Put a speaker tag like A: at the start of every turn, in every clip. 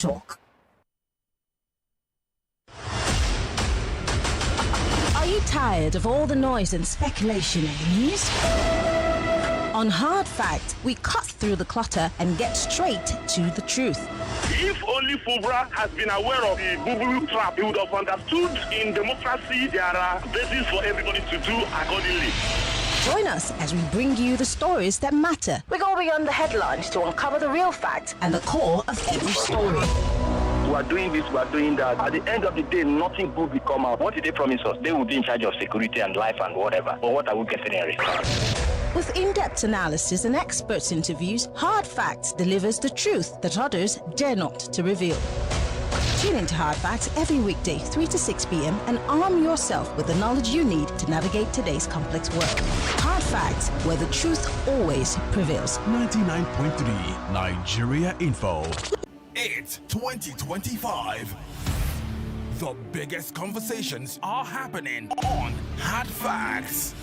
A: Talk. Are you tired of all the noise and speculation in the news? On Hard Facts, we cut through the clutter and get straight to the truth.
B: If only Fubra has been aware of the boo-boo trap, he would have understood in democracy there are bases for everybody to do accordingly.
A: Join us as we bring you the stories that matter. We go beyond the headlines to uncover the real facts and the core of every story.
C: We are doing this, we are doing that. At the end of the day, nothing good will come out. What did they promise us? They will be in charge of security and life and whatever. But what are we getting in return?
A: With in-depth analysis and experts interviews, Hard Facts delivers the truth that others dare not to reveal. Tune into Hard Facts every weekday 3 to 6 p.m. and arm yourself with the knowledge you need to navigate today's complex world. Hard Facts, where the truth always prevails.
D: 99.3 Nigeria Info. It's 2025. The biggest conversations are happening on Hard Facts.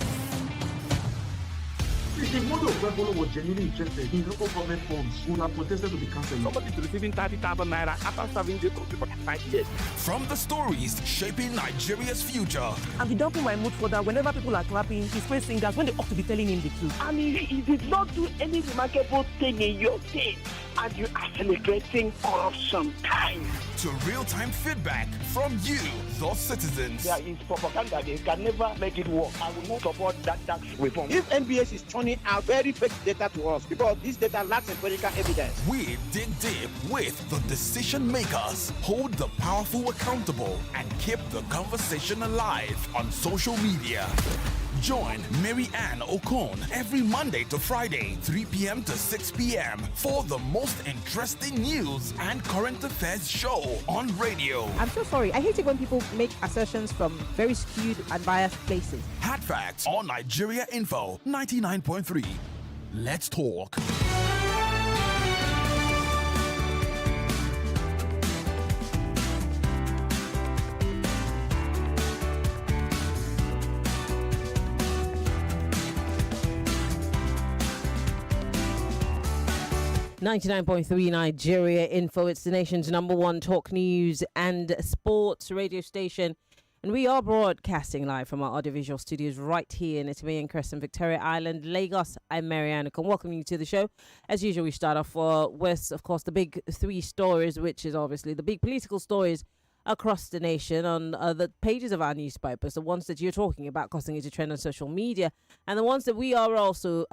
E: If the model of Rebolo was genuinely interested in local government funds, would have protested to be cancelled.
F: Somebody is receiving 30,000 naira after serving the country for 5 years.
D: From the stories shaping Nigeria's future.
F: And he dumping my mood for that whenever people are clapping, he's praise singers when they ought to be telling him the truth.
G: I mean, he did not do any remarkable thing in your state, and you are celebrating corruption time.
D: To real-time feedback from you, the citizens.
G: There is propaganda, they can never make it work. I will not support that tax reform.
H: If NBS is turning out very fake data to us, because this data lacks empirical evidence.
D: We dig deep with the decision makers, hold the powerful accountable, and keep the conversation alive on social media. Join Maryann Okon every Monday to Friday, 3 p.m. to 6 p.m. for the most interesting news and current affairs show on radio.
I: I'm so sorry. I hate it when people make assertions from very skewed and biased places.
D: Hard Facts on Nigeria Info 99.3. Let's talk.
J: 99.3 Nigeria Info. It's the nation's #1 talk news and sports radio station. And we are broadcasting live from our audiovisual studios right here in Itime Crescent, Victoria Island, Lagos. I'm Maryann Okon. Welcome you to the show. As usual, we start off with, of course, the big three stories, which is obviously the big political stories across the nation on the pages of our newspapers, the ones that you're talking about causing it to trend on social media, and the ones that we are also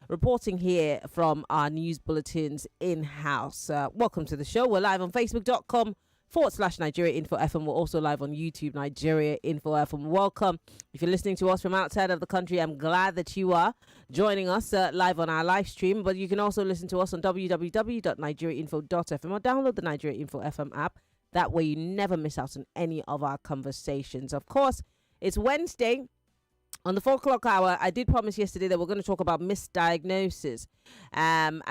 J: reporting here from our news bulletins in-house. Welcome to the show. We're live on Facebook.com/Nigeria Info FM. We're also live on YouTube, Nigeria Info FM. Welcome. If you're listening to us from outside of the country, I'm glad that you are joining us live on our live stream, but you can also listen to us on www.nigeriainfo.fm or download the Nigeria Info FM app. That way you never miss out on any of our conversations. Of course, it's Wednesday. On the 4 o'clock hour, I did promise yesterday that we're going to talk about misdiagnosis and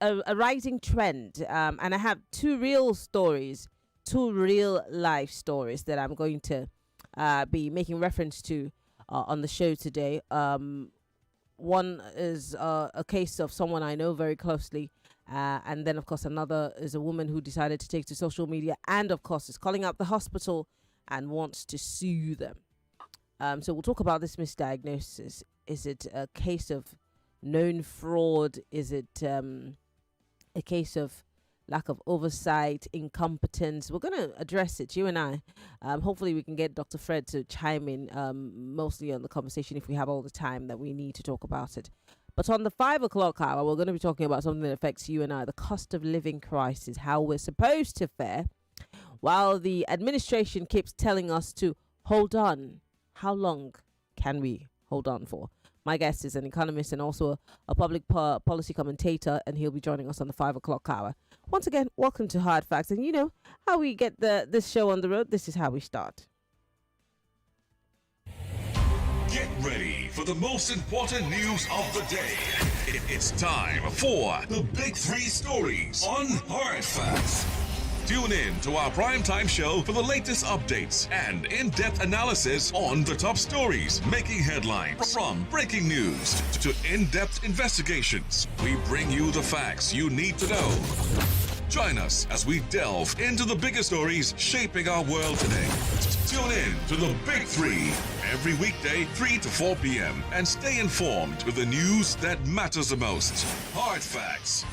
J: a rising trend. And I have two real life stories that I'm going to be making reference to on the show today. One is a case of someone I know very closely. And then, of course, another is a woman who decided to take to social media and, of course, is calling out the hospital and wants to sue them. So we'll talk about this misdiagnosis. Is it a case of known fraud? Is it a case of lack of oversight, incompetence? We're going to address it, you and I. Hopefully we can get Dr. Fred to chime in mostly on the conversation if we have all the time that we need to talk about it. But on the 5 o'clock hour, we're going to be talking about something that affects you and I, the cost of living crisis, how we're supposed to fare while the administration keeps telling us to hold on. How long can we hold on for? My guest is an economist and also a public policy commentator, and he'll be joining us on the 5 o'clock hour. Once again, welcome to Hard Facts. And you know how we get this show on the road. This is how we start.
K: Get ready for the most important news of the day. It's time for the Big Three Stories on Hard Facts. Tune in to our primetime show for the latest updates and in-depth analysis on the top stories making headlines. From breaking news to in-depth investigations, we bring you the facts you need to know. Join us as we delve into the biggest stories shaping our world today. Tune in to the Big Three every weekday, 3 to 4 p.m. and stay informed with the news that matters the most. Hard Facts,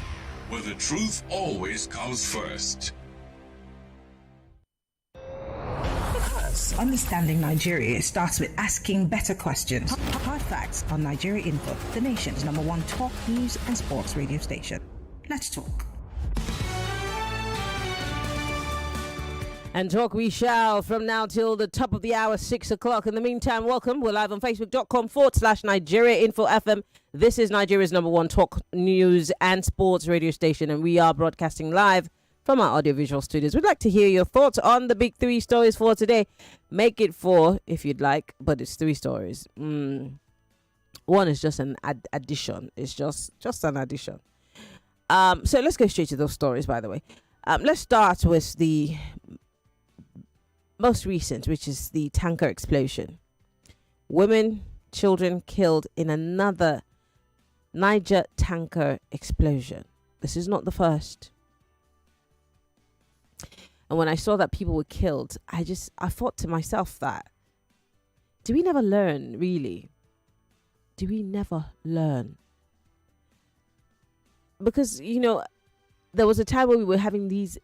K: where the truth always comes first.
A: Understanding Nigeria starts with asking better questions. Hard Facts on Nigeria Info, the nation's #1 talk, news and sports radio station. Let's talk.
J: And talk we shall from now till the top of the hour, 6 o'clock. In the meantime, welcome. We're live on Facebook.com/Nigeria Info FM. This is Nigeria's #1 talk, news and sports radio station, and we are broadcasting live from our audiovisual studios. We'd like to hear your thoughts on the big 3 stories for today. Make it 4 if you'd like, but it's 3 stories. One is just an addition. It's just an addition. So let's go straight to those stories, by the way. Let's start with the most recent, which is the tanker explosion. Women, children killed in another Niger tanker explosion. This is not the first. And when I saw that people were killed, I thought to myself that, do we never learn, really? Do we never learn? Because, there was a time where we were having these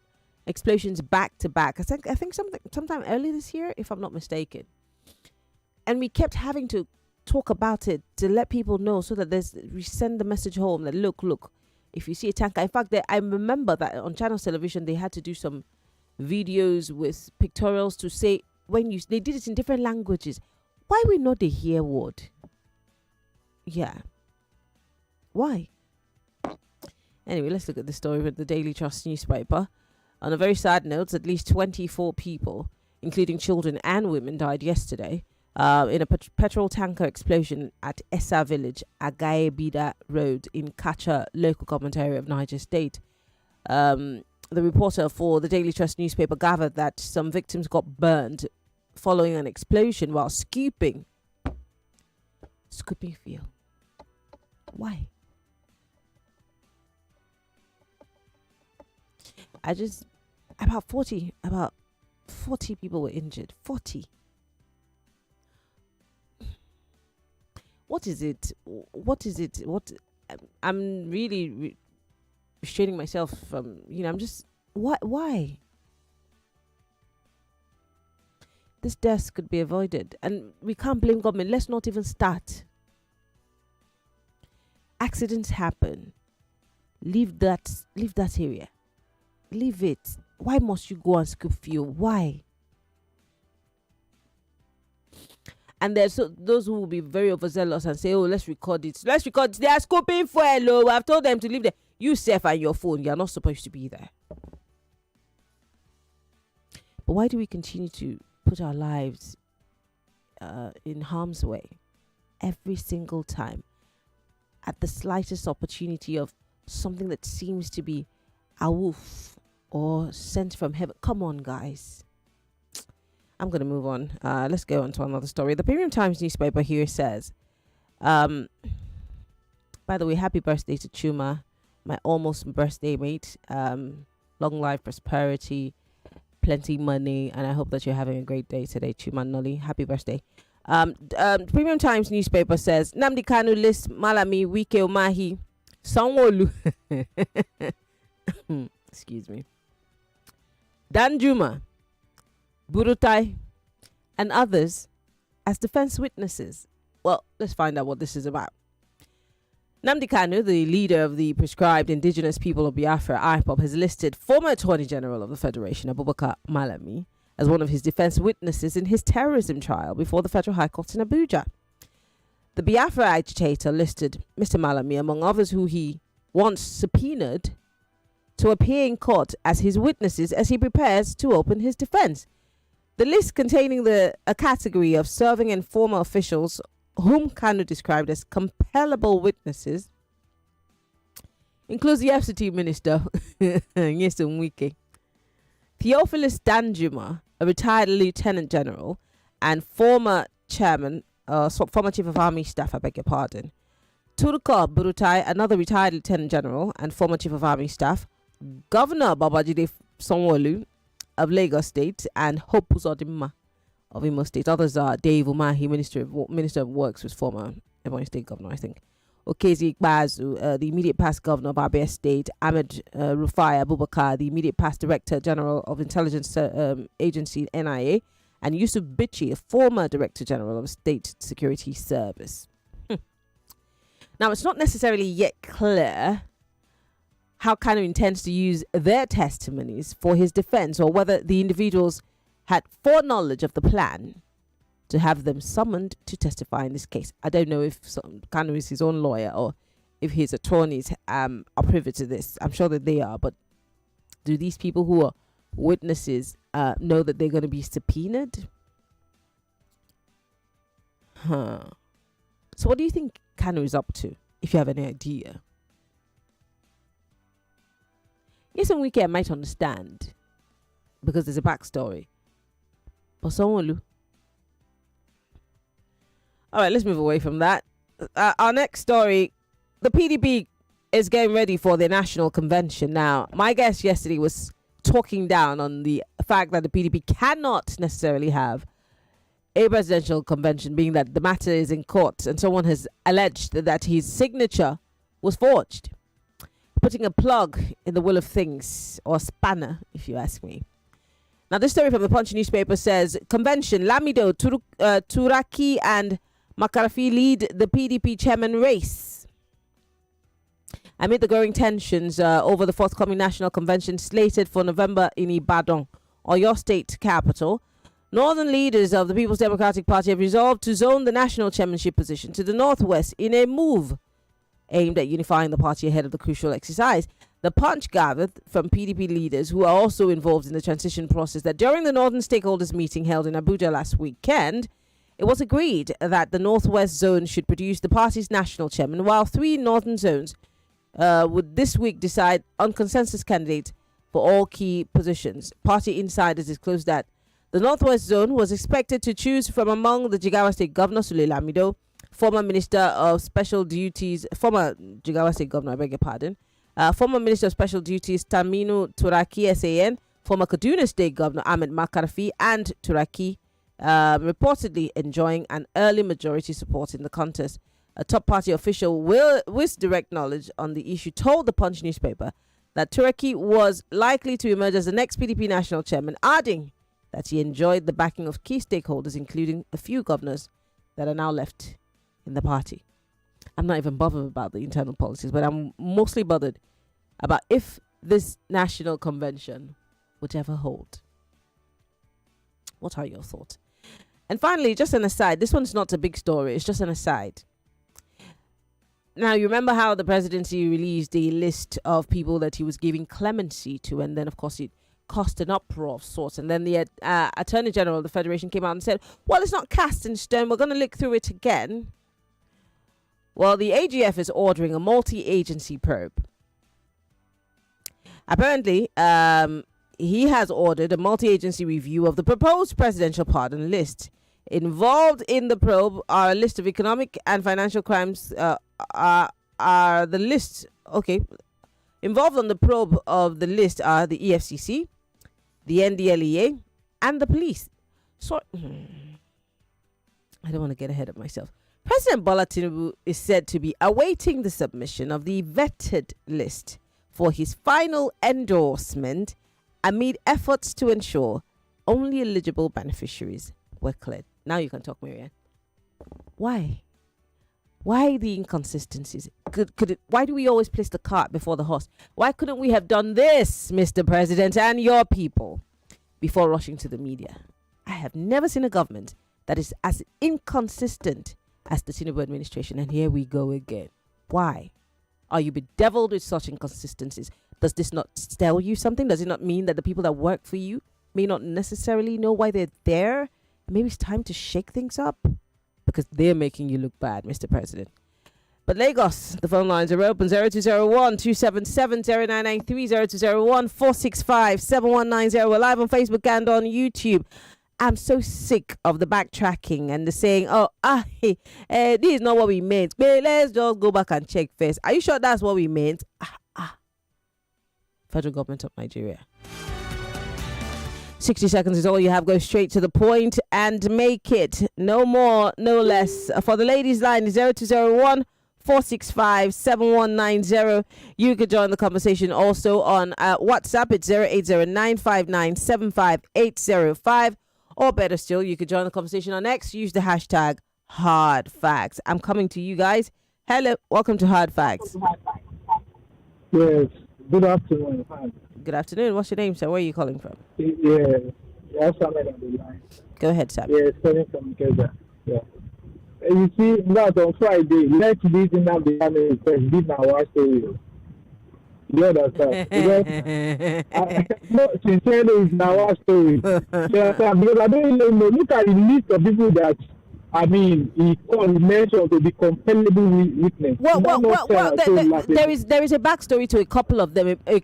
J: explosions back to back. I think sometime earlier this year, if I'm not mistaken. And we kept having to talk about it to let people know so that we send the message home that look, if you see a tanker. In fact, I remember that on Channels Television, they had to do some videos with pictorials to say they did it in different languages. Why we not the hear word? Yeah. Why? Anyway, let's look at the story with the Daily Trust newspaper. On a very sad note, at least 24 people, including children and women, died yesterday in a petrol tanker explosion at Essa Village, Agaebida Road in Kacha local government area of Niger State. The reporter for the Daily Trust newspaper gathered that some victims got burned following an explosion while scooping fuel. Why? About 40 people were injured. 40. What is it? I'm really restraining myself from, I'm just, why? This death could be avoided, and we can't blame government. Let's not even start. Accidents happen. Leave that area. Leave it. Why must you go and scoop fuel? Why? And there's those who will be very overzealous and say, let's record it. They are scooping fuel. I've told them to leave there. You safe and your phone. You're not supposed to be there. But why do we continue to put our lives in harm's way every single time at the slightest opportunity of something that seems to be a wolf or sent from heaven? Come on, guys. I'm going to move on. Let's go on to another story. The Premium Times newspaper here says, by the way, happy birthday to Chuma, my almost birthday mate. Long life, prosperity, plenty money, and I hope that you're having a great day today, Chuma Nolly. Happy birthday. Premium Times newspaper says, Nnamdi Kanu lists Malami, Wike Umahi, Sanwo-Olu. Excuse me. Danjuma, Burutai, and others as defense witnesses. Well, let's find out what this is about. Nnamdi Kanu, the leader of the proscribed indigenous people of Biafra, IPOB, has listed former Attorney General of the Federation, Abubakar Malami, as one of his defense witnesses in his terrorism trial before the Federal High Court in Abuja. The Biafra agitator listed Mr. Malami, among others who he once subpoenaed, to appear in court as his witnesses as he prepares to open his defense. The list, containing a category of serving and former officials whom Kanu described as compellable witnesses, includes the FCT Minister, Nyesom Wike, Theophilus Danjuma, a retired Lieutenant General, and former Chief of Army Staff, I beg your pardon, Turko Burutai, another retired Lieutenant General and former Chief of Army Staff, Governor Babajide Sanwo-Olu of Lagos State and Hope Uzodinma of Imo State. Others are Dave Umahi, Minister of Works, was former Ebonyi State Governor, I think. Okezi Ikpeazu, the immediate past Governor of Abia State. Ahmed Rufai Abubakar, the immediate past Director General of Intelligence Agency NIA. And Yusuf Bichi, a former Director General of State Security Service. Now, it's not necessarily yet clear how Kanu intends to use their testimonies for his defense, or whether the individuals had foreknowledge of the plan to have them summoned to testify in this case. I don't know if Kanu is his own lawyer or if his attorneys are privy to this. I'm sure that they are, but do these people who are witnesses know that they're going to be subpoenaed? So what do you think Kanu is up to, if you have any idea? Yes, and Wike might understand because there's a backstory. But Sanwo-Olu. All right, let's move away from that. Our next story, the PDP is getting ready for their national convention. Now, my guest yesterday was talking down on the fact that the PDP cannot necessarily have a presidential convention, being that the matter is in court and someone has alleged that his signature was forged, putting a plug in the wheel of things, or spanner, if you ask me. Now, this story from the Punch newspaper says, convention, Lamido, Turaki and Makarafi lead the PDP chairman race. Amid the growing tensions over the forthcoming national convention slated for November in Ibadan, or your state capital, northern leaders of the People's Democratic Party have resolved to zone the national chairmanship position to the northwest in a move aimed at unifying the party ahead of the crucial exercise. The Punch gathered from PDP leaders who are also involved in the transition process that during the Northern Stakeholders meeting held in Abuja last weekend, it was agreed that the Northwest Zone should produce the party's national chairman, while 3 northern zones would this week decide on consensus candidates for all key positions. Party insiders disclosed that the Northwest Zone was expected to choose from among the Jigawa State Governor Sule Lamido, former Minister of Special Duties, former Jigawa State Governor, I beg your pardon, former Minister of Special Duties Taminu Turaki SAN, former Kaduna State Governor Ahmed Makarfi, and Turaki reportedly enjoying an early majority support in the contest. A top party official with direct knowledge on the issue told the Punch newspaper that Turaki was likely to emerge as the next PDP national chairman, adding that he enjoyed the backing of key stakeholders, including a few governors that are now left in the party. I'm not even bothered about the internal policies, but I'm mostly bothered about if this national convention would ever hold. What are your thoughts? And finally, just an aside, this one's not a big story, it's just an aside. Now, you remember how the presidency released a list of people that he was giving clemency to, and then, of course, it caused an uproar of sorts. And then the Attorney General of the Federation came out and said, well, it's not cast in stone, we're going to look through it again. Well, the AGF is ordering a multi-agency probe. Apparently, he has ordered a multi-agency review of the proposed presidential pardon list. Involved in the probe are a list of economic and financial crimes. Are the list okay? Involved on the probe of the list are the EFCC, the NDLEA, and the police. So, I don't want to get ahead of myself. President Bola Tinubu is said to be awaiting the submission of the vetted list for his final endorsement amid efforts to ensure only eligible beneficiaries were cleared. Now you can talk, Maryann. Why? Why the inconsistencies? Why do we always place the cart before the horse? Why couldn't we have done this, Mr. President, and your people before rushing to the media? I have never seen a government that is as inconsistent as the Tinubu administration, and here we go again. Why? Are you bedeviled with such inconsistencies? Does this not tell you something? Does it not mean that the people that work for you may not necessarily know why they're there? Maybe it's time to shake things up because they're making you look bad, Mr. President. But Lagos, the phone lines are open. 0201 277 0993 0201 465 7190. We're live on Facebook and on YouTube. I'm so sick of the backtracking and the saying, this is not what we meant. Let's just go back and check first. Are you sure that's what we meant? federal government of Nigeria. 60 seconds is all you have. Go straight to the point and make it. No more, no less. For the ladies' line, 0201 465 7190. You could join the conversation also on WhatsApp. It's 08095975805. Or better still, you could join the conversation on X. Use the hashtag Hard Facts. I'm coming to you guys. Hello, welcome to Hard Facts.
L: Yes, good afternoon.
J: Good afternoon. What's your name, sir? Where are you calling from?
L: Yeah, Samuel on the line.
J: Go ahead, Sam.
L: Yeah, calling from Kenya. Yeah. You see, that on Friday, let's this in the family first. This is our story. You understand? No, sincerely, it's our story. You understand? Because I don't even know. Look at the list of people that, I mean, he mentioned to be compellable witness.
J: Well, there is a backstory to a couple of them, a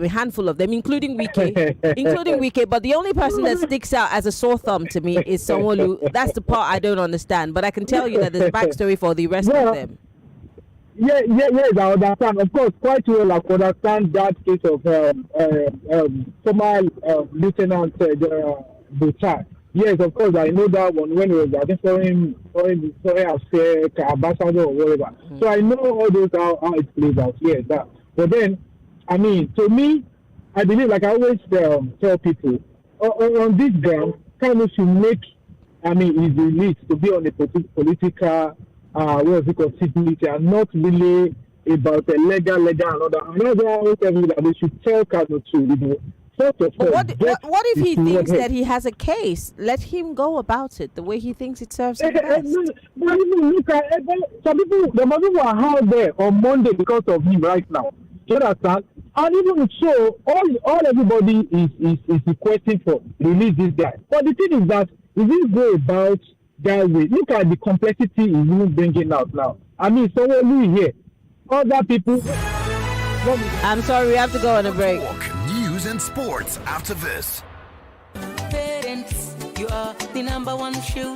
J: handful of them, including Wike. But the only person that sticks out as a sore thumb to me is Sanwo-Olu. That's the part I don't understand. But I can tell you that there's backstory for the rest of them.
L: Yes, I understand. Of course, quite well, I understand that case of former Lieutenant Buchar. Yes, of course, I know that one when it was, I think, foreign affairs, ambassador or whatever. So I know all those, how it plays out. Yes, that. But then, I mean, to me, I believe, like I always tell people, on this ground, kind of should make, I mean, is elite to be on a political, civility and not really about the legal and other. And that's why I always tell you that they should tell Kano to, What
J: if he thinks that he has a case? Let him go about it the way he thinks it serves him best.
L: But even look at some people, the people are out there on Monday because of him right now. You understand? And even so, all everybody is requesting for release this guy. But the thing is that if you go about that way, look at the complexity he's even bringing out now. I mean, someone here, other people.
J: I'm sorry, we have to go on a break.
D: News and sports after this.
M: Parents, you are the number one shoe.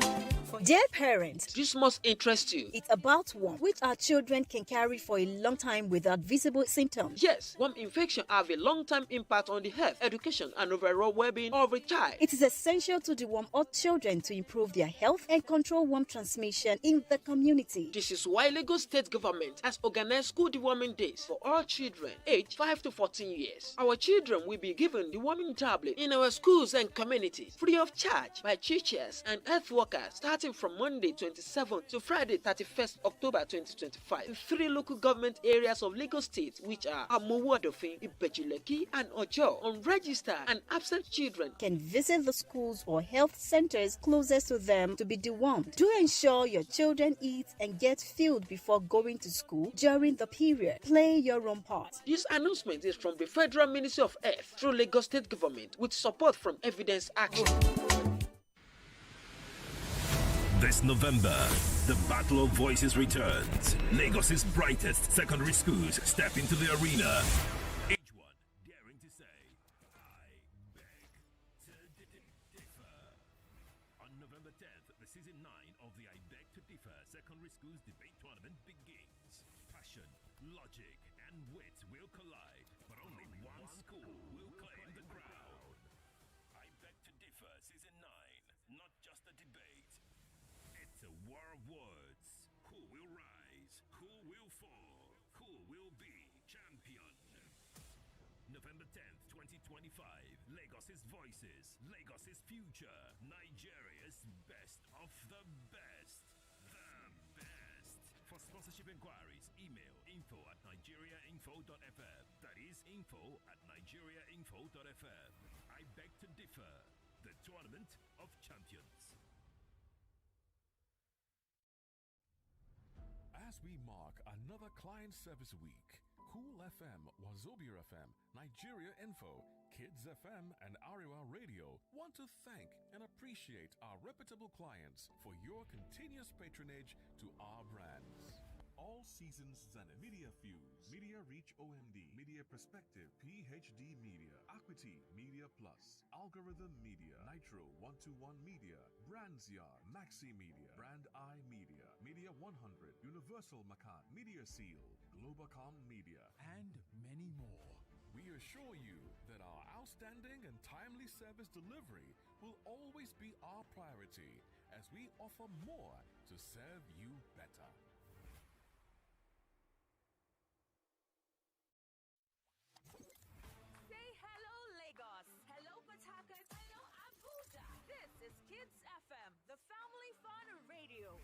N: Dear parents,
O: this must interest you.
N: It's about worm, which our children can carry for a long time without visible symptoms.
O: Yes, worm infection have a long-term impact on the health, education, and overall well-being of a child.
N: It is essential to deworm all children to improve their health and control worm transmission in the community.
O: This is why Lagos State Government has organized school deworming days for all children aged 5 to 14 years. Our children will be given deworming tablet in our schools and communities free of charge by teachers and health workers starting from Monday 27th to Friday 31st October 2025 in 3 local government areas of Lagos State, which are Amowo-Odofin, Ibejuleki, and Ojo. Unregistered and absent children
N: can visit the schools or health centers closest to them to be dewormed. Do ensure your children eat and get filled before going to school during the period. Play your own part.
O: This announcement is from the Federal Ministry of Health through Lagos State Government with support from Evidence Action.
P: This November, the Battle of Voices returns. Lagos's brightest secondary schools step into the arena. Each one daring to say, I beg to differ. On November 10th, the season 9 of the I Beg to Differ Secondary Schools Debate Tournament begins. Passion, logic, and wit will collide, but only one school will claim the crown. I Beg to Differ Season 9, not just a debate. It's a war of words. Who will rise? Who will fall? Who will be champion? November 10th, 2025. Lagos's voices. Lagos's future. Nigeria's best of the best. The best. For sponsorship inquiries, email info@nigeriainfo.fm. That is info@nigeriainfo.fm. I Beg to Differ. The Tournament of Champions.
Q: As we mark another client service week, Cool FM, Wazobia FM, Nigeria Info, Kids FM, and Ariwa Radio want to thank and appreciate our reputable clients for your continuous patronage to our brands. All Seasons Zenith, Media Fuse, Media Reach OMD, Media Perspective, PhD Media, Equity Media Plus, Algorithm Media, Nitro 121 Media, Brands Yard, Maxi Media, Brand I Media, Media 100, Universal Macan, Media Seal, Globacom Media, and many more. We assure you that our outstanding and timely service delivery will always be our priority as we offer more to serve you better.
R: Say hello, Lagos. Hello, Port Harcourt. Hello, Abuja. This is Kids FM, the family fun radio.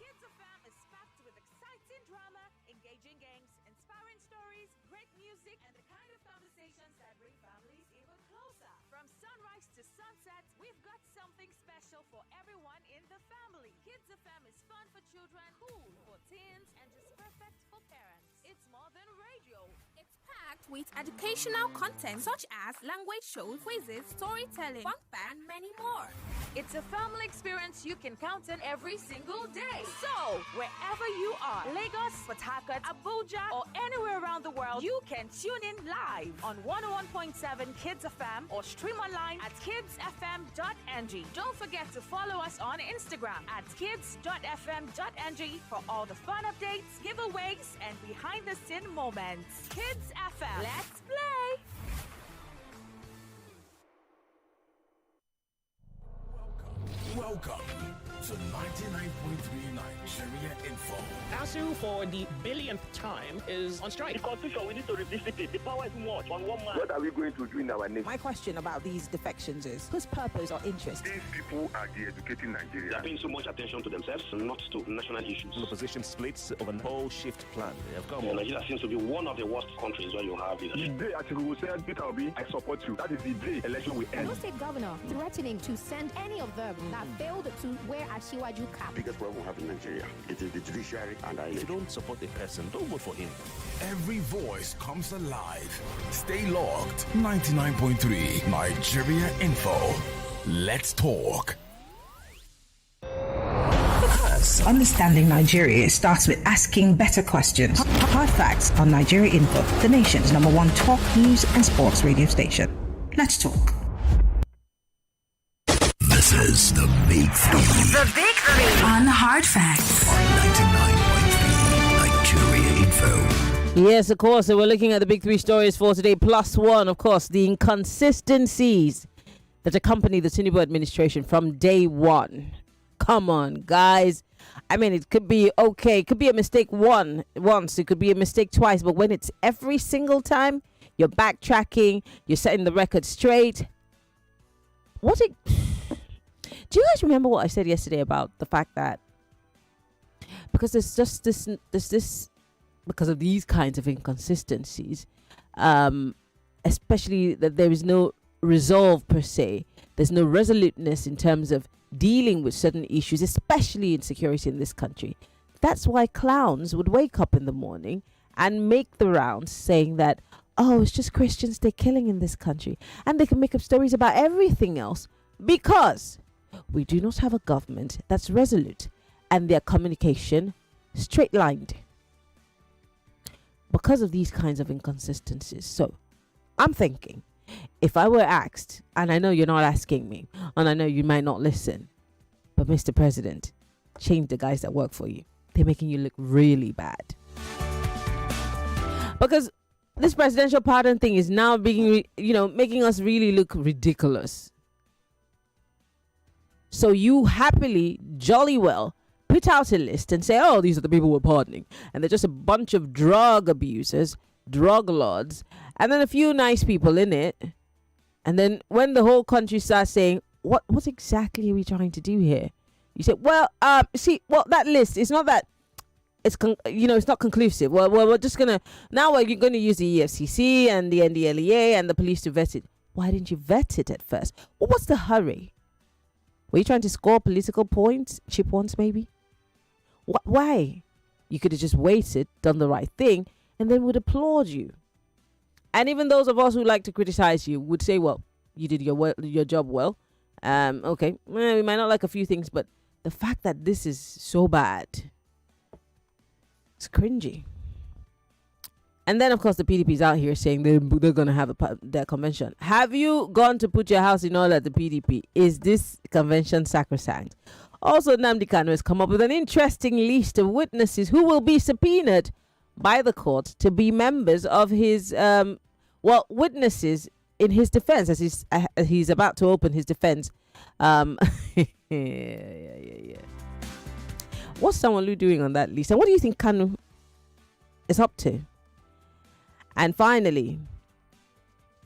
R: Kids FM is packed with exciting drama, engaging games, inspiring stories, great music, and the kind of conversations that bring families even closer. From sunrise to sunset, we've got something special for everyone in the family. Kids FM is fun for children, cool for teens, and just perfect for parents. It's more than radio.
S: It's packed with educational content such as language shows, quizzes, storytelling, fun facts, and many more.
R: It's a family experience you can count on every single day. So, wherever you are, Lagos, Port Harcourt, Abuja, or anywhere around the world, you can tune in live on 101.7 Kids FM or stream online at kidsfm.ng. Don't forget to follow us on Instagram at kids.fm.ng for all the fun updates, giveaways, and behind-the-scene moments. Kids FM, let's play!
D: Welcome to 99.3 Nigeria Info.
T: ASU for the billionth time is on strike.
B: The constitution, we need to revisit it. The power is much on one man.
C: What are we going to do in our nation?
I: My question about these defections is, whose purpose or interest?
B: These people are de-educating Nigeria.
C: They are paying so much attention to themselves, not to national issues.
U: The opposition splits of a whole shift plan. They have come.
C: Nigeria seems to be one of the worst countries where you have leadership.
B: The day Atiku said, Peter Obi, I support you. That is the day election will end.
V: No state governor threatening to send any of them that failed to wear a Shiwaju cap.
W: Biggest problem we have in Nigeria, it is the judiciary and
U: If you don't support a person, don't vote for him.
D: Every voice comes alive. Stay logged. 99.3 Nigeria Info. Let's talk.
X: Because understanding Nigeria starts with asking better questions. Hard facts on Nigeria Info, the nation's #1 talk, news, and sports radio station. Let's talk.
P: This is the Big Three.
S: The Big Three on Hard Facts
P: on 99.3 Nigeria Info.
J: Yes, of course. So we're looking at the big three stories for today. Plus one, of course, the inconsistencies that accompany the Tinubu administration from day one. Come on, guys. I mean, it could be okay. It could be a mistake once. It could be a mistake twice. But when it's every single time, you're backtracking, you're setting the record straight. Do you guys remember what I said yesterday about the fact that because there's just this because of these kinds of inconsistencies, especially that there is no resolve per se, there's no resoluteness in terms of dealing with certain issues, especially insecurity in this country. That's why clowns would wake up in the morning and make the rounds saying that, oh, it's just Christians they're killing in this country, and they can make up stories about everything else because we do not have a government that's resolute and their communication straight-lined because of these kinds of inconsistencies. So I'm thinking, if I were asked, and I know you're not asking me, and I know you might not listen, but Mr. President, change the guys that work for you. They're making you look really bad. Because this presidential pardon thing is now being, making us really look ridiculous. So you happily, jolly well, put out a list and say, oh, these are the people we're pardoning. And they're just a bunch of drug abusers, drug lords, and then a few nice people in it. And then when the whole country starts saying, what exactly are we trying to do here? You say, that list, it's not that, it's not conclusive. Well, we're just going to, now we're going to use the EFCC and the NDLEA and the police to vet it. Why didn't you vet it at first? Well, what's the hurry? Were you trying to score political points, cheap ones maybe? Why? You could have just waited, done the right thing, and then would applaud you. And even those of us who like to criticize you would say, well, you did your job well. Okay, we might not like a few things, but the fact that this is so bad, it's cringy. And then, of course, the PDP's out here saying they're going to have their convention. Have you gone to put your house in order at the PDP? Is this convention sacrosanct? Also, Nnamdi Kanu has come up with an interesting list of witnesses who will be subpoenaed by the court to be members of his Well, witnesses in his defense, as he's about to open his defense. Yeah. What's Sanwo-Olu doing on that list? And what do you think Kanu is up to? And finally,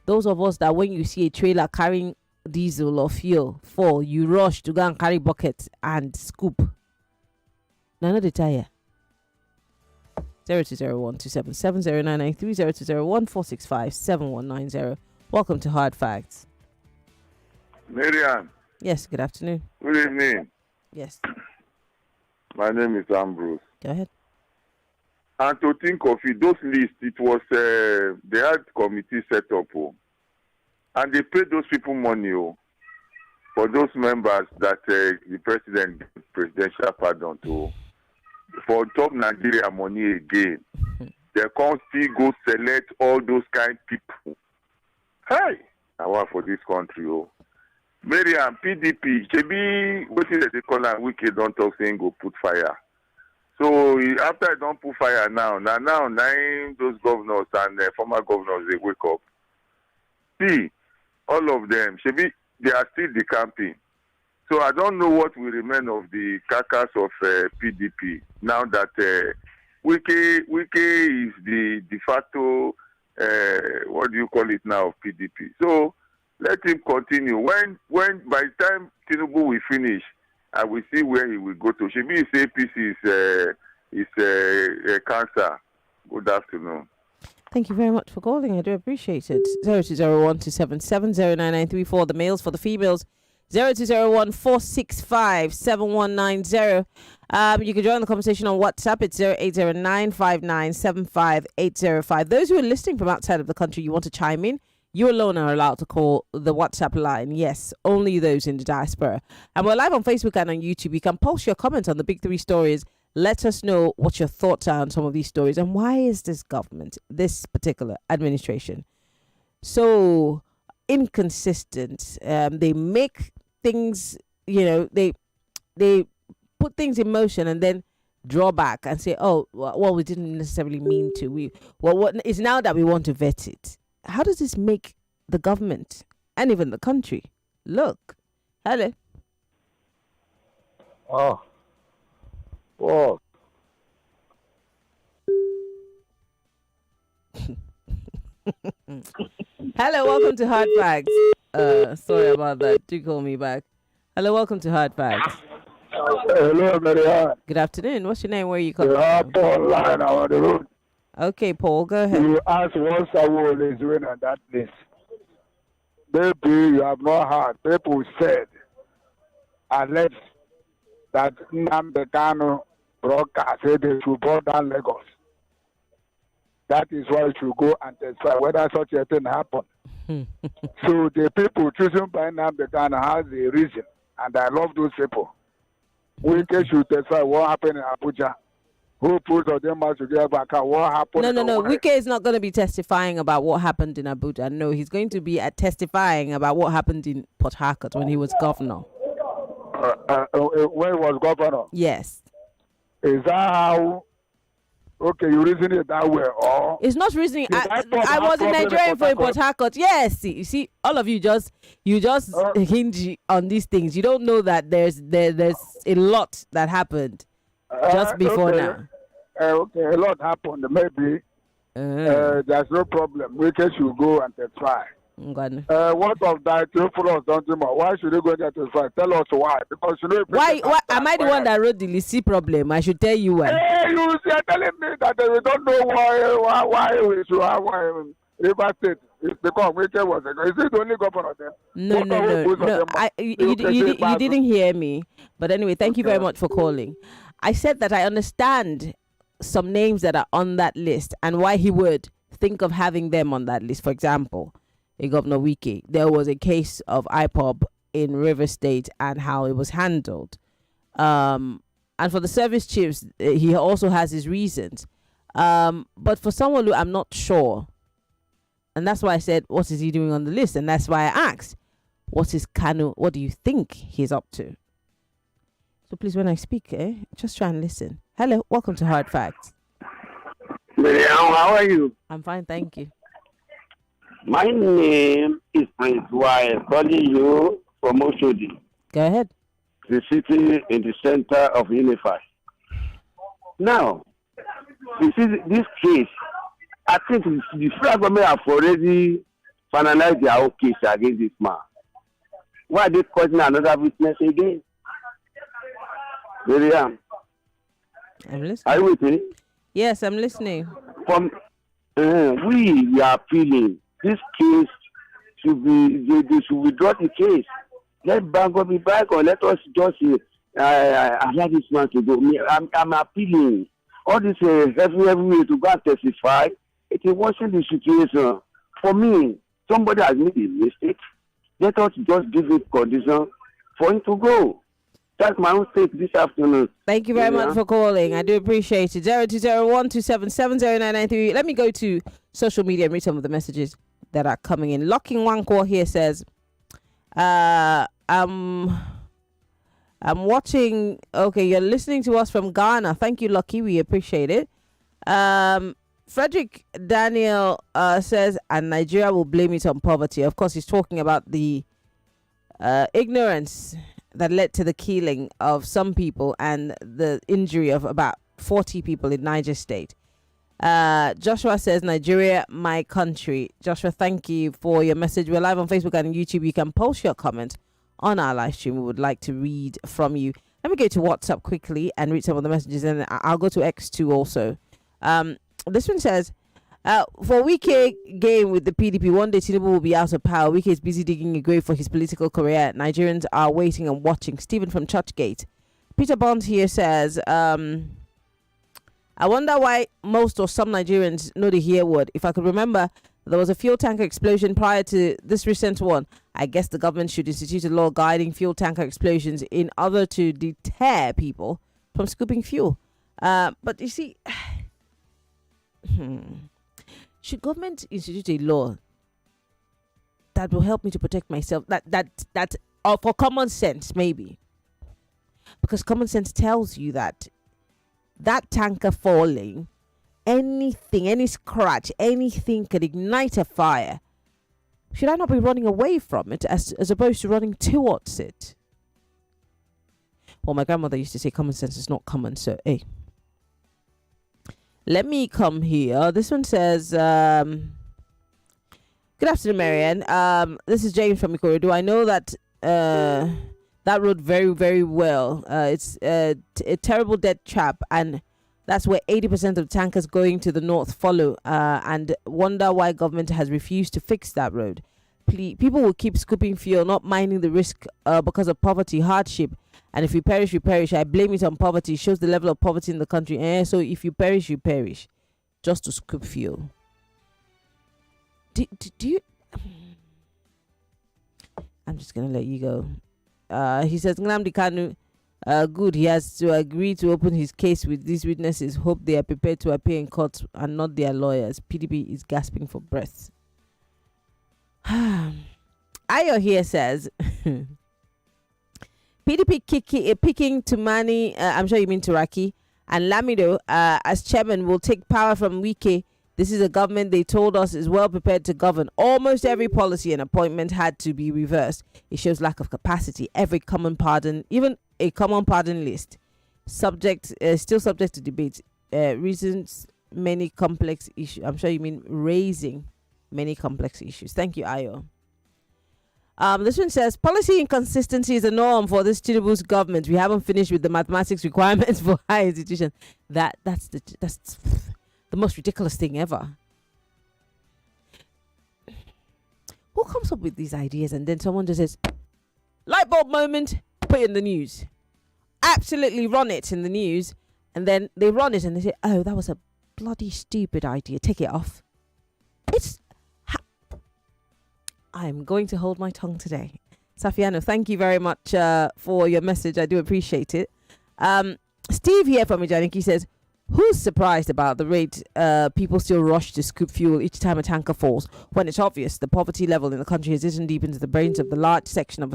J: those of us that when you see a trailer carrying diesel or fuel fall, you rush to go and carry bucket and scoop. None of the tire. 020127709930201465 7190. Welcome to Hard Facts.
E: Maryann.
J: Yes, good afternoon.
E: Good evening.
J: Yes.
E: My name is Ambrose.
J: Go ahead.
E: And to think of it, those lists, it was, they had committee set up, and they paid those people money, for those members that the president gave presidential pardon to, for top Nigeria money again. They can't still go select all those kind people. Hey, I want for this country, Maryann, PDP, Chebi, what is it they call and Wiki don't talk saying go put fire. So after I don't put fire now those governors and former governors, they wake up. See, all of them, Chebi, they are still the camping. So I don't know what will remain of the carcass of PDP now that Wiki is the de facto, what do you call it now, of PDP. So let him continue. When by the time Tinubu will finish, I will see where he will go to. Shebi say APC is cancer. Good afternoon.
J: Thank you very much for calling. I do appreciate it. 020127709934. The males. For the females, 0201465790. You can join the conversation on WhatsApp. It's 0809597585. Those who are listening from outside of the country, you want to chime in, you alone are allowed to call the WhatsApp line. Yes, only those in the diaspora. And we're live on Facebook and on YouTube. You can post your comments on the big three stories. Let us know what your thoughts are on some of these stories. And why is this government, this particular administration, so inconsistent? They make things, they put things in motion and then draw back and say, oh, well, we didn't necessarily mean to. What is now that we want to vet it? How does this make the government and even the country look? Hello.
E: Oh.
J: Hello, welcome to Hard Facts. Sorry about that. Do call me back. Hello, welcome to Hard Facts.
L: Hello, Maryann.
J: Good afternoon. What's your name? Where are you calling from?
L: Paul line on the road.
J: Okay, Paul, go ahead.
L: You ask what Sanwo-Olu is doing on that list. Maybe you have not heard. People said, unless that Nnamdi Kanu broadcast said they should burn down Lagos. That is why you should go and testify whether such a thing happened. So the people choosing by Nnamdi Kanu has a reason, and I love those people. We should testify what happened in Abuja. Who put them together? What happened?
J: No. Wike is not going to be testifying about what happened in Abuja. No, he's going to be testifying about what happened in Port Harcourt when he was governor.
L: When he was governor?
J: Yes.
L: Is that how? Okay, you reason it that way, or
J: it's not reasoning. I was in Nigeria for Port Harcourt. Yes, you see, all of you just hinge on these things. You don't know that there's a lot that happened just before now.
L: Okay, a lot happened. Maybe there's no problem. We should go and try. What of that? Why should they go there to try? Tell us why. Because
J: why am I the one that wrote the Lisi problem? I should tell you why.
L: Hey, you are telling me that we don't know why we should have River State. It's because Wike was a. Is it the only governor there?
J: No. You didn't hear me. But anyway, thank you very much for calling. I said that I understand some names that are on that list and why he would think of having them on that list. For example, Governor Wike, there was a case of IPOB in River State and how it was handled. And for the service chiefs, he also has his reasons. But for someone who I'm not sure, and that's why I said, what is he doing on the list? And that's why I asked, what is Kanu? What do you think he's up to? So please, when I speak, just try and listen. Hello, welcome to Hard Facts.
L: Maryann, how are you?
J: I'm fine, thank you.
W: My name is Prince Wise, calling you from Oshodi.
J: Go ahead.
W: The city in the center of Unify. Now, you see this case, I think the federal government have already finalized their own case against this man. Why are they causing another witness again? Maryann,
J: I'm listening.
W: are you with me?
J: Yes, I'm listening.
W: From we are appealing. This case should be they should withdraw the case. Let Bango be back or let us just allow this man to go. I'm appealing. All this every way to go and testify, it is worsening the situation. For me, somebody has made a mistake. Let us just give it condition for him to go. That's my own take this afternoon.
J: Thank you very much for calling. I do appreciate it. 0201277093. Let me go to social media and read some of the messages that are coming in. Locking Wankor here says, I'm watching. Okay, you're listening to us from Ghana. Thank you, Lucky. We appreciate it. Frederick Daniel says, and Nigeria will blame it on poverty. Of course, he's talking about the ignorance that led to the killing of some people and the injury of about 40 people in Niger State. Joshua says, Nigeria, my country. Joshua, thank you for your message. We're live on Facebook and YouTube. You can post your comment on our live stream. We would like to read from you. Let me go to WhatsApp quickly and read some of the messages, and I'll go to X2 also. This one says, for Wike game with the PDP, one day Tinubu will be out of power. Wike is busy digging a grave for his political career. Nigerians are waiting and watching. Stephen from Churchgate. Peter Bond here says, I wonder why most or some Nigerians know the here word. If I could remember, there was a fuel tanker explosion prior to this recent one. I guess the government should institute a law guiding fuel tanker explosions in order to deter people from scooping fuel. But you see, should government institute a law that will help me to protect myself? That for common sense, maybe. Because common sense tells you that tanker falling, anything, any scratch, anything could ignite a fire. Should I not be running away from it as opposed to running towards it? Well, my grandmother used to say common sense is not common, so hey. Let me come here. This one says, good afternoon, Maryann. This is James from Ikorodu. I know that that road very, very well. It's a terrible dead trap, and that's where 80% of tankers going to the north follow, and wonder why government has refused to fix that road. People will keep scooping fuel, not minding the risk because of poverty, hardship. And if you perish, you perish. I blame it on poverty. It shows the level of poverty in the country. So if you perish, you perish. Just to scoop fuel. Do you... I'm just going to let you go. He says, Nnamdi Kanu, good. He has to agree to open his case with these witnesses. Hope they are prepared to appear in court and not their lawyers. PDP is gasping for breath. Ayo here says... PDP picking Tumani, I'm sure you mean Turaki, and Lamido as chairman will take power from Wike. This is a government they told us is well prepared to govern. Almost every policy and appointment had to be reversed. It shows lack of capacity. Every common pardon, even a common pardon list, still subject to debate. Reasons many complex issues. I'm sure you mean raising many complex issues. Thank you, Ayo. This one says, policy inconsistency is a norm for this Tinubu's government. We haven't finished with the mathematics requirements for higher institutions. That's the most ridiculous thing ever. Who comes up with these ideas and then someone just says, light bulb moment, put it in the news. Absolutely run it in the news. And then they run it and they say, oh, that was a bloody stupid idea. Take it off. I'm going to hold my tongue today. Safiano, thank you very much for your message. I do appreciate it. Steve here from Ijaniki says, who's surprised about the rate people still rush to scoop fuel each time a tanker falls, when it's obvious the poverty level in the country has risen deep into the brains of the large section of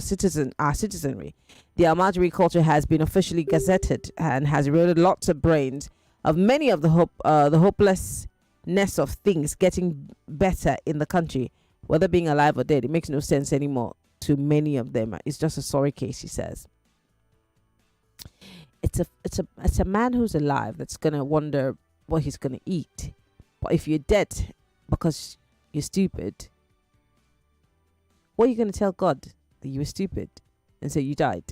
J: our citizenry. The Almajiri culture has been officially gazetted and has eroded lots of brains of many of the hopelessness of things getting better in the country. whether being alive or dead, it makes no sense anymore to many of them. It's just a sorry case, he says. It's a man who's alive that's gonna wonder what he's gonna eat. But if you're dead because you're stupid, what are you gonna tell God? That you were stupid and so you died?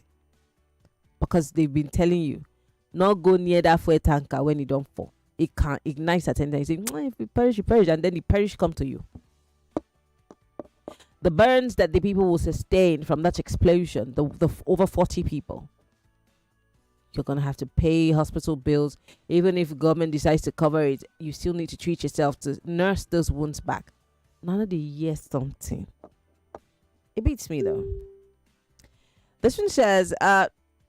J: Because they've been telling you, not go near that fuel tanker when you don't fall. It can't ignite at any time. You say, if you perish, you perish, and then the perish come to you. The burns that the people will sustain from that explosion, the over 40 people, you're going to have to pay hospital bills. Even if government decides to cover it, you still need to treat yourself to nurse those wounds back. None of the years something. It beats me though. This one says, on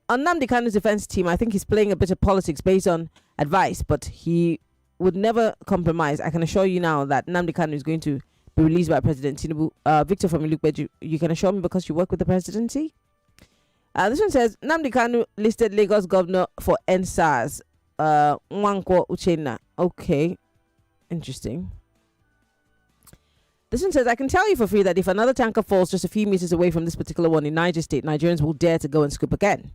J: Nnamdi Kanu's defense team, I think he's playing a bit of politics based on advice, but he would never compromise. I can assure you now that Nnamdi Kanu is going to be released by President Tinubu. Victor from Ilukbeju, you can assure me because you work with the presidency? This one says, Nnamdi Kanu listed Lagos governor for NSAS. Nwankwo Uchenna. Okay. Interesting. This one says, I can tell you for free that if another tanker falls just a few meters away from this particular one in Niger State, Nigerians will dare to go and scoop again.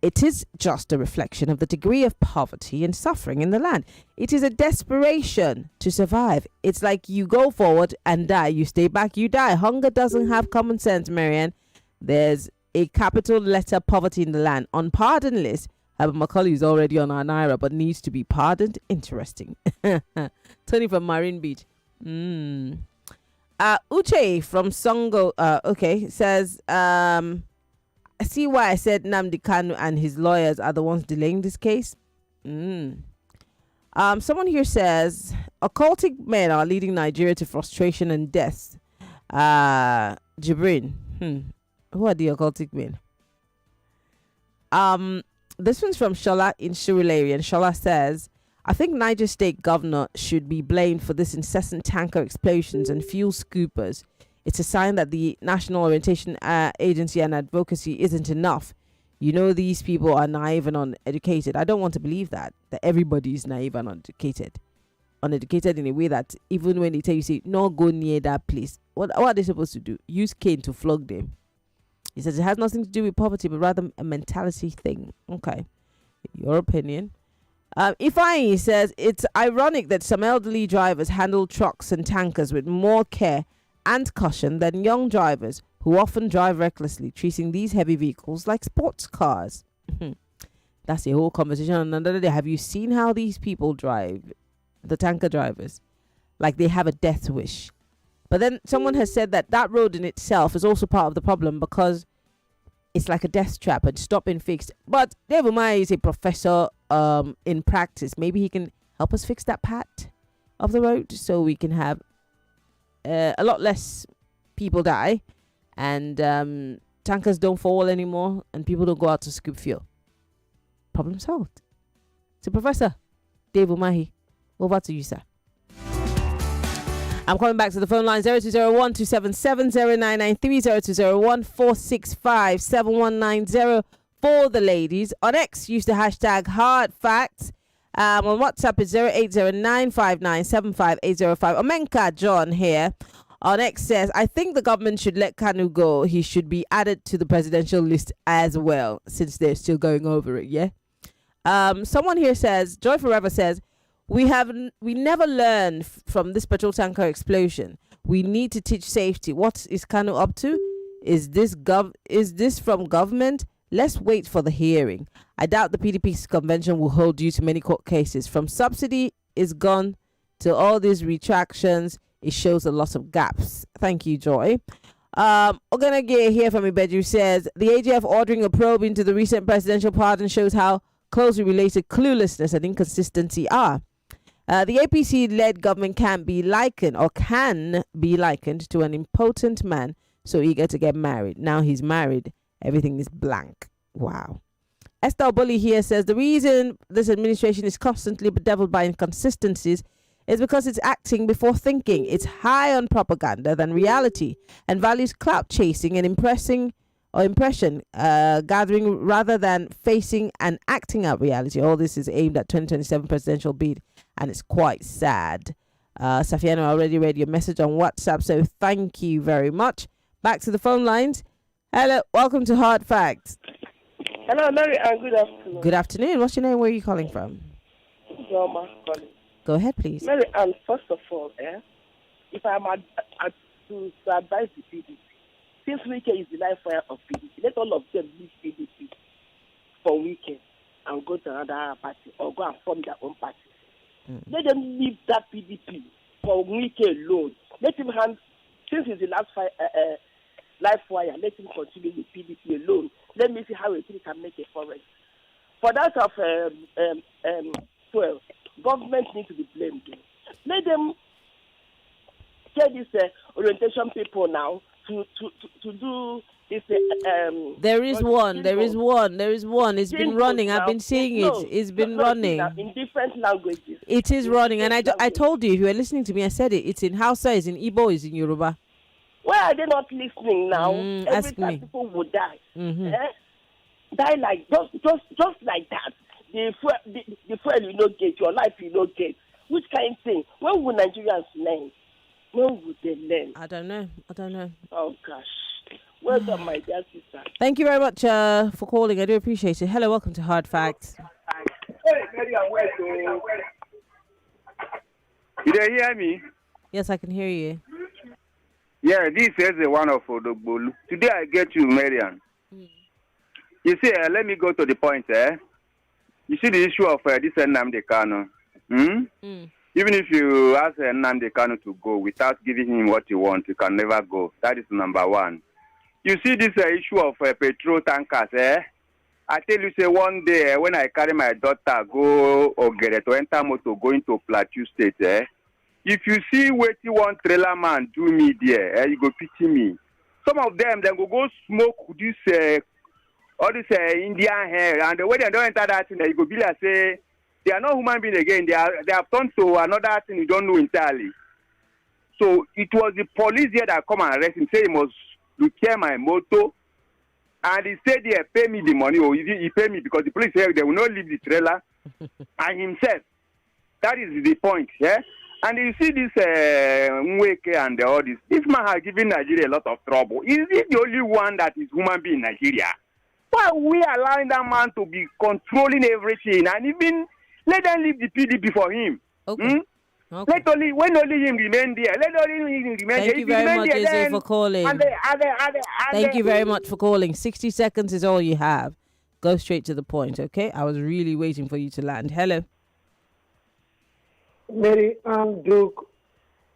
J: It is just a reflection of the degree of poverty and suffering in the land. It is a desperation to survive. It's like you go forward and die. You stay back, you die. Hunger doesn't have common sense, Maryann. There's a capital letter poverty in the land. On pardon list, Herbert Macaulay is already on our Naira, but needs to be pardoned. Interesting. Tony from Marine Beach. Uche from Songo, says, I see why I said Nnamdi Kanu and his lawyers are the ones delaying this case. Someone here says, occultic men are leading Nigeria to frustration and death. Jibrin. Who are the occultic men? This one's from Shola in Surulere, and Shola says, I think Niger State governor should be blamed for this incessant tanker explosions and fuel scoopers. It's a sign that the National Orientation Agency and advocacy isn't enough. You know, these people are naive and uneducated. I don't want to believe that everybody is naive and uneducated. Uneducated in a way that even when they tell you, say, no, go near that place. What are they supposed to do? Use cane to flog them. He says it has nothing to do with poverty, but rather a mentality thing. Okay. Your opinion. Ifeanyi says it's ironic that some elderly drivers handle trucks and tankers with more care and caution than young drivers who often drive recklessly, treating these heavy vehicles like sports cars. That's a whole conversation on another day. Have you seen how these people drive? The tanker drivers. Like they have a death wish. But then someone has said that road in itself is also part of the problem because it's like a death trap and it's not been fixed. But Dave Umai is a professor in practice. Maybe he can help us fix that part of the road so we can have a lot less people die and tankers don't fall anymore and people don't go out to scoop fuel. Problem solved. So Professor Dave Umahi, over to you, sir. I'm coming back to the phone line 0201 277 0993 0201 465 7190 for the ladies. On X, use the hashtag hard facts. On WhatsApp is 0809597580. Omenka John here on X says, I think the government should let Kanu go. He should be added to the presidential list as well, since they're still going over it, yeah? Someone here says, Joy Forever says, we never learn from this petrol tanker explosion. We need to teach safety. What is Kanu up to? Is this from government? Let's wait for the hearing. I doubt the PDP's convention will hold due to many court cases. From subsidy is gone to all these retractions. It shows a lot of gaps. Thank you, Joy. Oganage here from Ibedu says, the AGF ordering a probe into the recent presidential pardon shows how closely related cluelessness and inconsistency are. The APC-led government can be likened to an impotent man so eager to get married. Now he's married. Everything is blank. Wow. Estelle Bully here says, the reason this administration is constantly bedeviled by inconsistencies is because it's acting before thinking. It's high on propaganda than reality and values clout chasing and impression gathering rather than facing and acting out reality. All this is aimed at 2027 presidential bid, and it's quite sad. Safiano, I already read your message on WhatsApp, so thank you very much. Back to the phone lines. Hello, welcome to Hard Facts.
F: Hello, Mary, and good afternoon.
J: Good afternoon. What's your name? Where are you calling from?
F: Norma calling.
J: Go ahead, please.
F: Mary, and first of all, if I'm to advise the PDP, since weekend is the life fire of PDP, let all of them leave PDP for weekend and go to another party or go and form their own party. Let them leave that PDP for weekend alone. Let him hand, since it's the last life wire, let him continue with PDP alone. Let me see how he can make a forest. For that of 12, government needs to be blamed. Let them get these orientation people now to do this.
J: There is one. It's been running. I've been seeing it. It's been running
F: in different languages.
J: It is running, and I told you, if you were listening to me, I said it. It's in Hausa, it's in Igbo, it's in Yoruba.
F: Why are they not listening now?
J: Ask me.
F: People would die. Die like just like that. The fuel you don't get, your life you don't get. Which kind of thing? When will Nigerians learn? When would they learn?
J: I don't know.
F: Oh gosh. Well done, my dear sister.
J: Thank you very much for calling. I do appreciate it. Hello, welcome to Hard Facts.
G: Did you hear me?
J: Yes, I can hear you.
G: Yeah, this is the one of Odogbolu. Today I get you, Maryann. You see, let me go to the point. You see the issue of this Nnamdi Kanu. Even if you ask Nnamdi Kanu to go without giving him what he wants, he can never go. That is number one. You see this issue of petrol tankers. I tell you, say one day when I carry my daughter go Ogere to enter motor going to Plateau State, if you see what one trailer man do me there, you go pity me. Some of them go smoke this all this Indian hair, and the way they don't enter that thing, you go be like say they are not human beings again. They have turned to another thing you don't know entirely. So it was the police here that come and arrest him, say he must repair my motor, and he said they pay me the money, or he pay me because the police said they will not leave the trailer and himself. That is the point, yeah. And you see this Nweke and all this. This man has given Nigeria a lot of trouble. Is he the only one that is human being in Nigeria? Why are we allowing that man to be controlling everything and even let them leave the PDP for him?
J: Okay.
G: Okay. When only him remain there. Let only him remain there.
J: Thank you very much, Jose, for calling. Thank you very much for calling. 60 seconds is all you have. Go straight to the point, okay? I was really waiting for you to land. Hello.
L: Maryann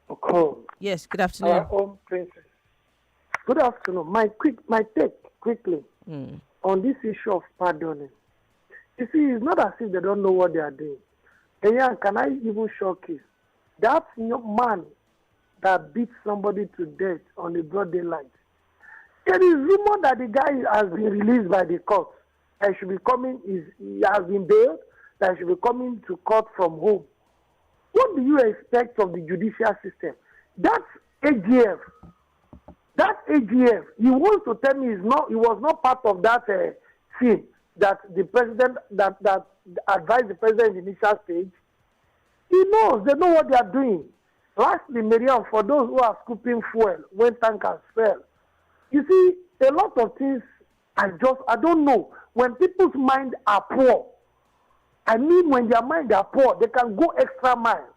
L: Okon.
J: Yes, good afternoon.
L: Our own princess. Good afternoon. My take quickly on this issue of pardoning. You see, it's not as if they don't know what they are doing. And can I even shock you? That man that beat somebody to death on the broad daylight. There is rumor that the guy has been released by the court. He has been bailed. That he should be coming to court from home. What do you expect of the judicial system? That's AGF. He wants to tell me he was not part of that team that the president that advised the president in the initial stage. He knows, they know what they are doing. Lastly, Maryann, for those who are scooping fuel when tankers fell, you see, a lot of things I don't know. When people's minds are poor, I mean when their minds are poor, they can go extra mile.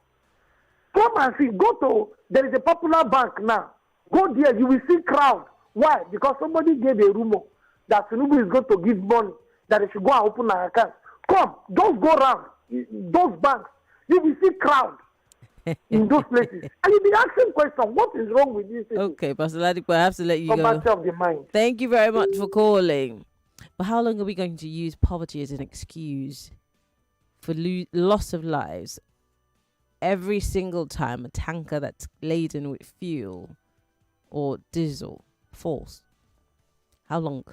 L: Come and see, there is a popular bank now. Go there, you will see crowd. Why? Because somebody gave a rumor that Tinubu is going to give money, that they should go and open an account. Come, just go around those banks. You will see crowd in those places. And you'll be asking questions, what is wrong with this?
J: Okay, Pastor Ladipo, I have to let you go.
L: Of the mind.
J: Thank you very much for calling. But how long are we going to use poverty as an excuse for loss of lives? Every single time a tanker that's laden with fuel or diesel falls. How long?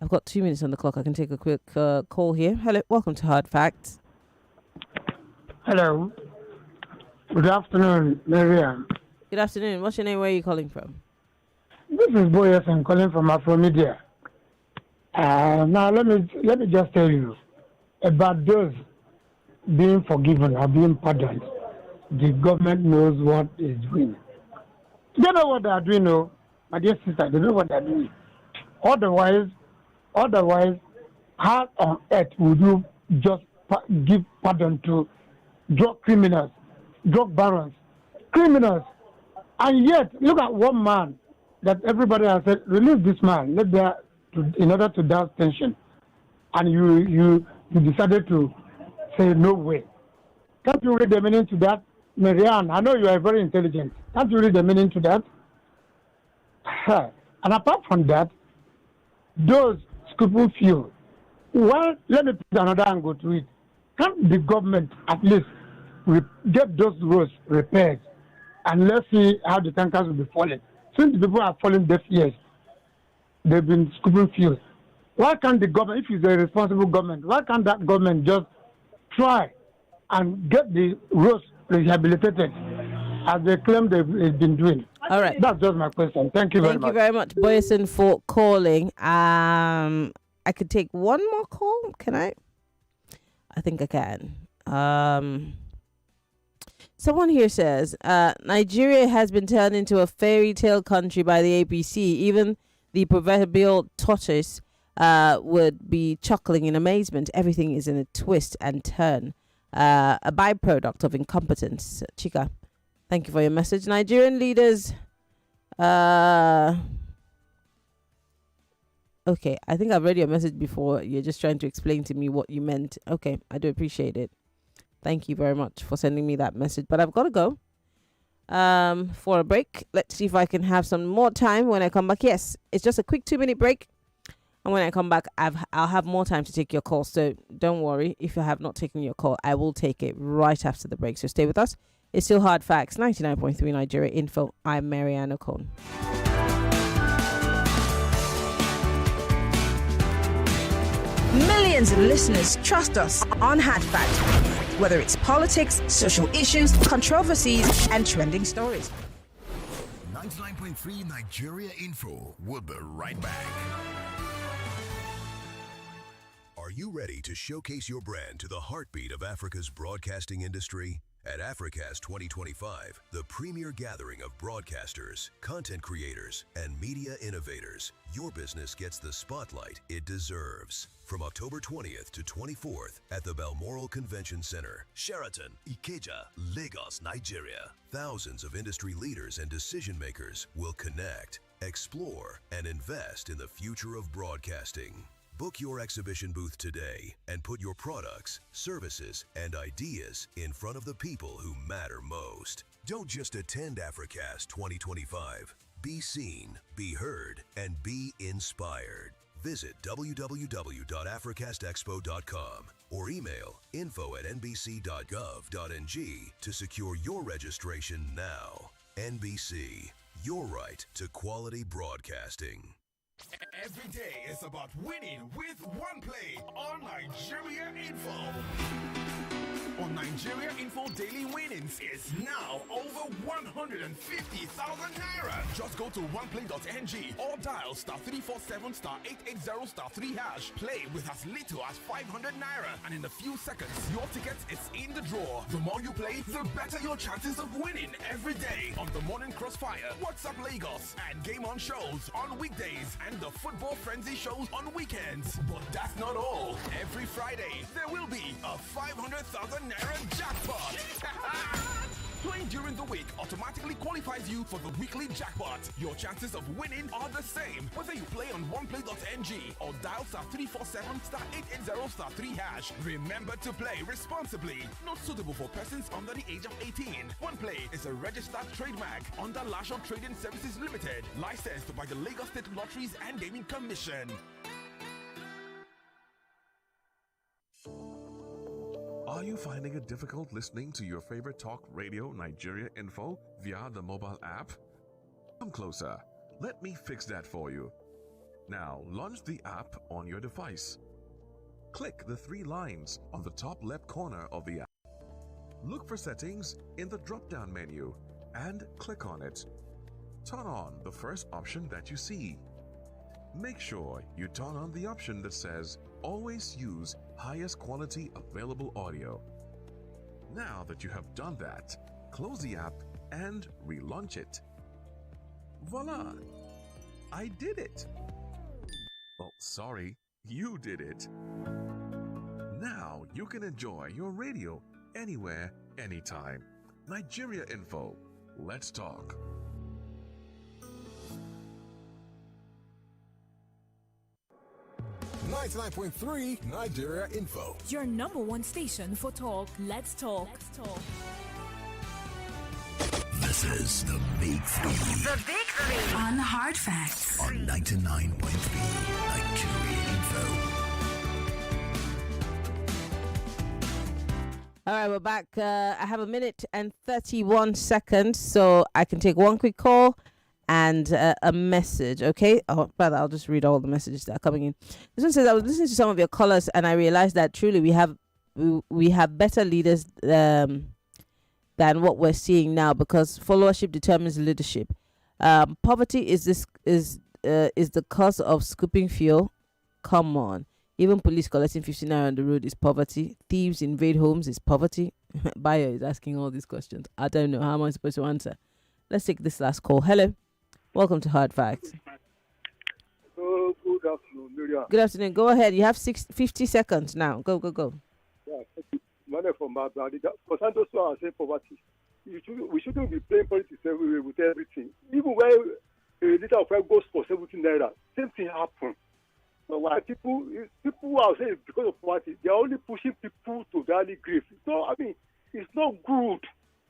J: I've got 2 minutes on the clock. I can take a quick call here. Hello, welcome to Hard Facts.
H: Hello. Good afternoon, Maryann.
J: Good afternoon. What's your name? Where are you calling from?
H: This is Boyes. I'm calling from Afromedia. Now let me just tell you about those being forgiven or being pardoned. the government knows what is doing. They know what they are doing, no, my dear sister. They know what they are doing. Otherwise, how on earth would you just give pardon to drug criminals, drug barons, criminals? And yet, look at one man that everybody has said, release this man, in order to douse tension. And you decided to say no way. Can't you read the meaning to that? Maryann, I know you are very intelligent. Can't you read the meaning to that? And apart from that, those scruple few, well, let me put another angle to it. Can't the government at least get those roads repaired? And let's see how the tankers will be falling. Since the people are falling deaf ears, they've been scruple few. Why can't the government, if it's a responsible government, why can't that government just try and get the roads rehabilitated as they claim they've been doing?
J: All right.
H: That's just my question. Thank you very much.
J: Thank you very much, Boyson, for calling. I could take one more call. Can I? I think I can. Someone here says, Nigeria has been turned into a fairy tale country by the APC. Even the proverbial tortoise would be chuckling in amazement. Everything is in a twist and turn. A byproduct of incompetence. Chika, thank you for your message. Nigerian leaders. Okay, I think I've read your message before. You're just trying to explain to me what you meant. Okay, I do appreciate it. Thank you very much for sending me that message. But I've got to go for a break. Let's see if I can have some more time when I come back. Yes, it's just a quick 2-minute break. And when I come back, I'll have more time to take your call. So don't worry. If you have not taken your call, I will take it right after the break. So stay with us. It's still Hard Facts, 99.3 Nigeria Info. I'm Maryann Okon.
X: Millions of listeners trust us on Hard Facts, whether it's politics, social issues, controversies, and trending stories.
A: 99.3 Nigeria Info. We'll be right back. Are you ready to showcase your brand to the heartbeat of Africa's broadcasting industry? At Africast 2025, the premier gathering of broadcasters, content creators, and media innovators, your business gets the spotlight it deserves. From October 20th to 24th at the Balmoral Convention Center, Sheraton, Ikeja, Lagos, Nigeria, thousands of industry leaders and decision makers will connect, explore, and invest in the future of broadcasting. Book your exhibition booth today and put your products, services, and ideas in front of the people who matter most. Don't just attend Africast 2025. Be seen, be heard, and be inspired. Visit www.africastexpo.com or email info@nbc.gov.ng to secure your registration now. NBC, your right to quality broadcasting.
D: Every day is about winning with one play on Nigeria Info. On Nigeria Info, daily winnings is now over 150,000 naira. Just go to oneplay.ng or dial *347 *880 *3#. Play with as little as 500 naira, and in a few seconds, your ticket is in the draw. The more you play, the better your chances of winning every day on the Morning Crossfire, WhatsApp Lagos, and Game On shows on weekdays, and the Football Frenzy shows on weekends. But that's not all. Every Friday, there will be a 500,000 naira jackpot. Playing during the week automatically qualifies you for the weekly jackpot. Your chances of winning are the same whether you play on oneplay.ng or dial *347 *880 *3#. Remember to play responsibly. Not suitable for persons under the age of 18. OnePlay is a registered trademark under Lasho Trading Services Limited, licensed by the Lagos State Lotteries and Gaming Commission.
Q: Are you finding it difficult listening to your favorite talk radio Nigeria Info via the mobile app? Come closer. Let me fix that for you. Now, launch the app on your device. Click the 3 lines on the top left corner of the app. Look for settings in the drop-down menu and click on it. Turn on the first option that you see. Make sure you turn on the option that says always use highest quality available audio. Now that you have done that, close the app, and relaunch it. Voila! I did it! Oh, sorry, you did it. Now you can enjoy your radio anywhere, anytime. Nigeria Info. Let's talk.
K: .3 Nigeria Info.
M: Your number one station for talk. Let's talk. Let's talk.
P: This is the Big Three.
M: The Big Three. On Hard Facts.
P: On 99.3 Nigeria Info.
J: All right, we're back. I have 1 minute and 31 seconds, so I can take one quick call and a message, okay? Oh, brother, I'll just read all the messages that are coming in. This one says, I was listening to some of your callers and I realized that truly we have better leaders than what we're seeing now, because followership determines leadership. Poverty is the cause of scooping fuel. Come on. Even police collecting 50 naira on the road is poverty. Thieves invade homes is poverty. Bayo is asking all these questions. I don't know. How am I supposed to answer? Let's take this last call. Hello. Welcome to Hard Facts.
N: Good afternoon, Maryann.
J: Good afternoon. Go ahead. You have 50 seconds now. Go.
N: Yeah, money from my brother. For Santos, I say poverty. We shouldn't be playing politics everywhere with everything. Even when a liter of oil goes for 17 naira, same thing happens. So why people are saying because of poverty, they are only pushing people to the early grave. So I mean, it's not good.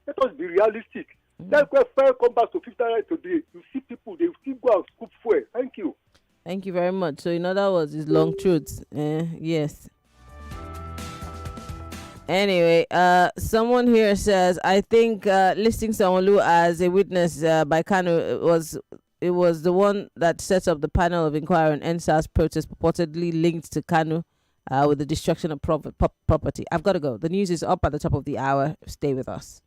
N: Let us be realistic. That's why fire come back to 50 naira today. You see people, they still go and scoop fuel. Thank you.
J: Thank you very much. So in other words, it's long truths. Yes. Anyway, someone here says, I think listing Sanwo-Olu as a witness by Kanu was the one that sets up the panel of inquiry on NSAS protest purportedly linked to Kanu with the destruction of property. I've got to go. The news is up at the top of the hour. Stay with us.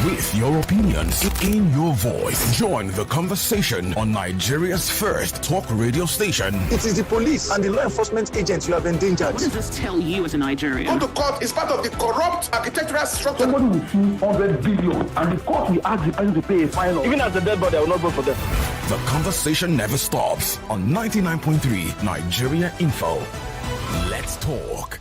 D: With your opinions in your voice, join the conversation on Nigeria's first talk radio station.
K: It is the police and the law enforcement agents you have endangered.
T: What does this tell you as a Nigerian?
K: Go to court is part of the corrupt architectural structure.
L: Somebody will see 100 billion and the court will ask the person to pay a fine.
K: Even as a dead body, I will not go for them.
D: The conversation never stops on 99.3 Nigeria Info. Let's talk.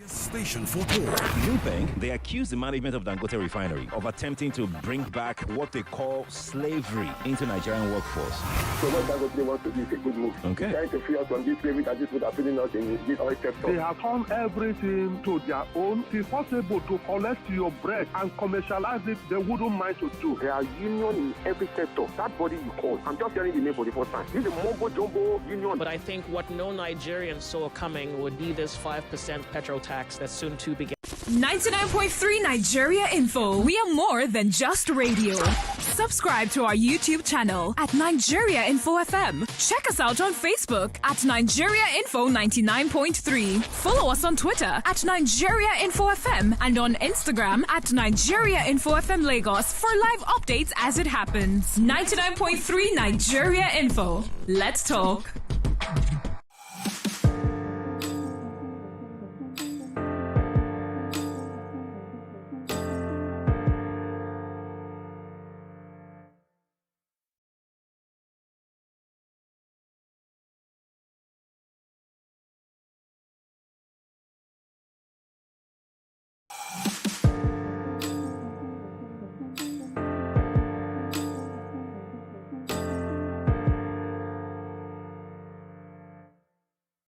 D: Station for talk.
U: New thing, they accuse the management of Dangote Refinery of attempting to bring back what they call slavery into Nigerian workforce.
L: So what Dangote wants to do is a good move.
U: Okay.
L: Trying to free us from this slavery that this would have been us in this oil sector.
O: They have turned everything to their own. It is possible to collect your bread and commercialize it. They wouldn't mind to do.
L: There are unions in every sector. That body you call. I'm just hearing the name for the first time. This is a mumbo jumbo union.
T: But I think what no Nigerian saw coming would be this 5% petrol tax that's soon to begin.
M: 99.3 Nigeria Info. We are more than just radio. Subscribe to our YouTube channel at Nigeria Info FM. Check us out on Facebook at Nigeria Info 99.3. Follow us on Twitter at Nigeria Info FM and on Instagram at Nigeria Info FM Lagos for live updates as it happens. 99.3 Nigeria Info. Let's talk.